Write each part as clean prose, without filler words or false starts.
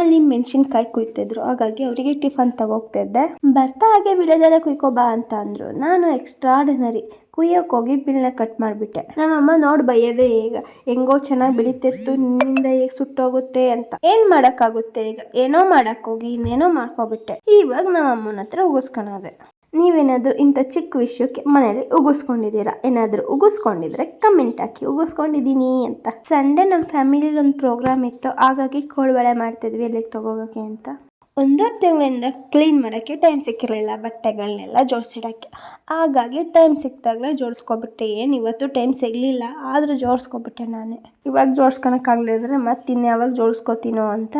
ನಮ್ಮಲ್ಲಿ ಮೆಣಸಿನ್ಕಾಯಿ ಕುಯ್ತಿದ್ರು, ಹಾಗಾಗಿ ಅವರಿಗೆ ಟಿಫನ್ ತಗೋಗ್ತಾ ಇದ್ದೆ. ಬರ್ತಾ ಹಾಗೆ ವಿಳೆದೆಲೆ ಕುಯ್ಕೋ ಬಾ ಅಂತ ಅಂದ್ರು. ನಾನು ಎಕ್ಸ್ಟ್ರಾರ್ಡಿನರಿ ಕುಯ್ಯಕ್ಕೆ ಹೋಗಿ ಬಿಲ್ನ ಕಟ್ ಮಾಡಿಬಿಟ್ಟೆ. ನಮ್ಮಮ್ಮ ನೋಡಿ ಬೈಯೋದೇ, ಈಗ ಹೆಂಗೋ ಚೆನ್ನಾಗಿ ಬೆಳೀತಿತ್ತು, ನಿನ್ನಿಂದ ಹೇಗೆ ಸುಟ್ಟೋಗುತ್ತೆ ಅಂತ. ಏನು ಮಾಡೋಕ್ಕಾಗುತ್ತೆ, ಈಗ ಏನೋ ಮಾಡೋಕ್ಕೋಗಿ ಇನ್ನೇನೋ ಮಾಡ್ಕೊಬಿಟ್ಟೆ. ಇವಾಗ ನಮ್ಮಮ್ಮನ ಹತ್ರ ಉಗಿಸ್ಕೊಳೋದೆ. ನೀವೇನಾದರೂ ಇಂಥ ಚಿಕ್ಕ ವಿಷಯಕ್ಕೆ ಮನೇಲಿ ಉಗಿಸ್ಕೊಂಡಿದ್ದೀರಾ? ಏನಾದರೂ ಉಗಿಸ್ಕೊಂಡಿದ್ರೆ ಕಮೆಂಟ್ ಹಾಕಿ, ಉಗಿಸ್ಕೊಂಡಿದ್ದೀನಿ ಅಂತ. ಸಂಡೇ ನಮ್ಮ ಫ್ಯಾಮಿಲಿಲಿ ಒಂದು ಪ್ರೋಗ್ರಾಮ್ ಇತ್ತು, ಹಾಗಾಗಿ ಕೋಳ್ಬಳೆ ಮಾಡ್ತಿದ್ವಿ ಎಲ್ಲಿಗೆ ತಗೋಗೋಕ್ಕೆ ಅಂತ. 1.5 ತಿಂಗಳಿಂದ ಕ್ಲೀನ್ ಮಾಡೋಕ್ಕೆ ಟೈಮ್ ಸಿಕ್ಕಿರಲಿಲ್ಲ, ಬಟ್ಟೆಗಳನ್ನೆಲ್ಲ ಜೋಡಿಸಿಡೋಕ್ಕೆ. ಹಾಗಾಗಿ ಟೈಮ್ ಸಿಕ್ಕಿದಾಗಲೇ ಜೋಡಿಸ್ಕೊಬಿಟ್ಟೆ. ಏನು ಇವತ್ತು ಟೈಮ್ ಸಿಗಲಿಲ್ಲ, ಆದರೂ ಜೋಡಿಸ್ಕೊಬಿಟ್ಟೆ ನಾನೇ. ಇವಾಗ ಜೋಡಿಸ್ಕೊಳಕ್ಕಾಗಲಿದ್ರೆ ಮತ್ತೆ ಇನ್ಯಾವಾಗ ಜೋಡಿಸ್ಕೊತೀನೋ ಅಂತ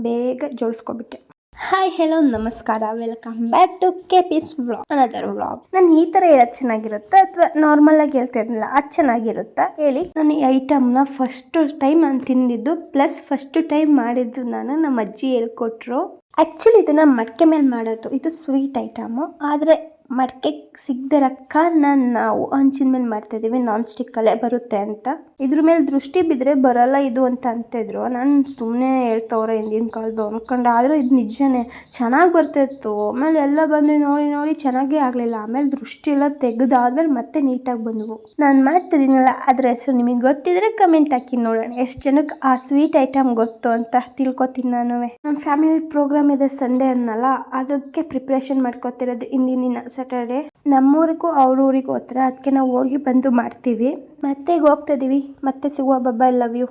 ಬೇಗ ಜೋಡಿಸ್ಕೊಬಿಟ್ಟೆ. ಹಾಯ್ ಹೆಲೋ ನಮಸ್ಕಾರ, welcome back to KP's vlog, another vlog. ನಾನು ಈ ಥರ ಹೇಳೋದು ಚೆನ್ನಾಗಿರುತ್ತಾ ಅಥವಾ ನಾರ್ಮಲಾಗಿ ಹೇಳ್ತಿದ್ನಲ್ಲ ಅದು ಚೆನ್ನಾಗಿರುತ್ತಾ ಹೇಳಿ? ನಾನು ಈ ಐಟಮ್ನ ಫಸ್ಟ್ ಟೈಮ್ ನಾನು ತಿಂದಿದ್ದು ಪ್ಲಸ್ ಫಸ್ಟ್ ಟೈಮ್ ಮಾಡಿದ್ದು ನಾನು ನಮ್ಮ ಅಜ್ಜಿ ಹೇಳ್ಕೊಟ್ರು. ಆ್ಯಕ್ಚುಲಿ ಇದನ್ನು ಮಡಕೆ ಮೇಲೆ ಮಾಡೋದು, ಇದು ಸ್ವೀಟ್ ಐಟಮು. ಆದರೆ ಮಡಕೆ ಸಿಗದಿರೋ ಕಾರಣ ನಾವು ಹಂಚಿನ ಮೇಲೆ ಮಾಡ್ತಾಯಿದ್ದೀವಿ, ನಾನ್ ಸ್ಟಿಕ್ಕಲ್ಲೇ ಬರುತ್ತೆ ಅಂತ. ಇದ್ರ ಮೇಲೆ ದೃಷ್ಟಿ ಬಿದ್ದರೆ ಬರೋಲ್ಲ ಇದು ಅಂತ ಅಂತಿದ್ರು. ನಾನು ಸುಮ್ಮನೆ ಹೇಳ್ತವ್ರೆ ಹಿಂದಿನ ಕಾಲದ್ದು ಅಂದ್ಕೊಂಡು, ಆದರೂ ಇದು ನಿಜನೇ ಚೆನ್ನಾಗಿ ಬರ್ತಾಯಿತ್ತು. ಆಮೇಲೆ ಎಲ್ಲ ಬಂದು ನೋಡಿ ಚೆನ್ನಾಗೇ ಆಗಲಿಲ್ಲ. ಆಮೇಲೆ ದೃಷ್ಟಿ ಎಲ್ಲ ತೆಗೆದಾದ್ಮೇಲೆ ಮತ್ತೆ ನೀಟಾಗಿ ಬಂದವು. ನಾನು ಮಾಡ್ತಿದ್ದೀನಲ್ಲ ಅದರ ಹೆಸರು ನಿಮಗೆ ಗೊತ್ತಿದ್ರೆ ಕಮೆಂಟ್ ಹಾಕಿ ನೋಡೋಣ ಎಷ್ಟು ಜನಕ್ಕೆ ಆ ಸ್ವೀಟ್ ಐಟಮ್ ಗೊತ್ತು ಅಂತ ತಿಳ್ಕೊತೀನಿ ನಾನು. ನಮ್ಮ ಫ್ಯಾಮಿಲಿ ಪ್ರೋಗ್ರಾಮ್ ಇದೆ ಸಂಡೇ ಅನ್ನಲ್ಲ, ಅದಕ್ಕೆ ಪ್ರಿಪ್ರೇಷನ್ ಮಾಡ್ಕೊತಿರೋದು ಹಿಂದಿನ ದಿನ ಸ್ಯಾಟರ್ಡೆ. ನಮ್ಮೂರಿಗೂ ಅವ್ರ ಊರಿಗೂ ಹತ್ರ, ಅದಕ್ಕೆ ನಾವು ಹೋಗಿ ಬಂದು ಮಾಡ್ತೀವಿ. ಮತ್ತೆ ಈಗ ಹೋಗ್ತಾ ಇದೀವಿ, ಮತ್ತೆ ಸಿಗುವ. ಬಾಯ್, ಲವ್ ಯು.